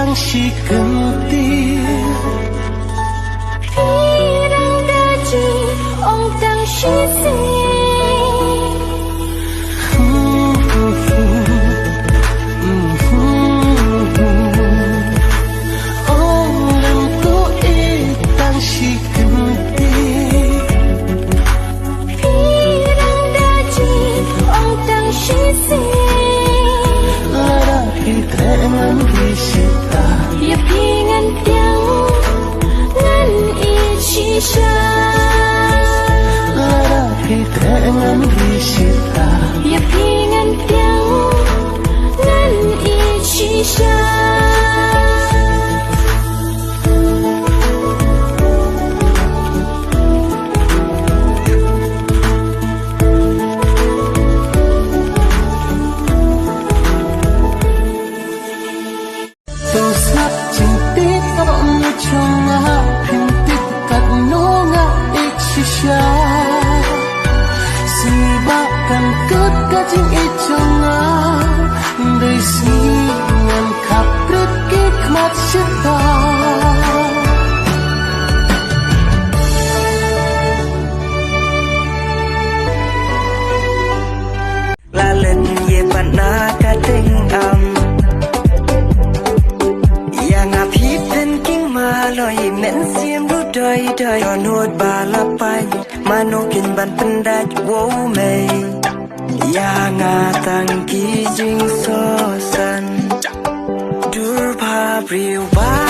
당시 금띠 Pirang daji ong 당시 세 Dengan risita Ya pingan tiang Nan ichisha Từng snap cintik Kau chunga Pintik kat nunga ichisha Bahkan kekajing icunga Dari singan kaprit kikmat syita Lalen ye pana kating Yang apit dan king maloi men siem ru doi doi Onut balapai manokin ban pendaj wow mei Yang atang kijing sosan Dur pa priwa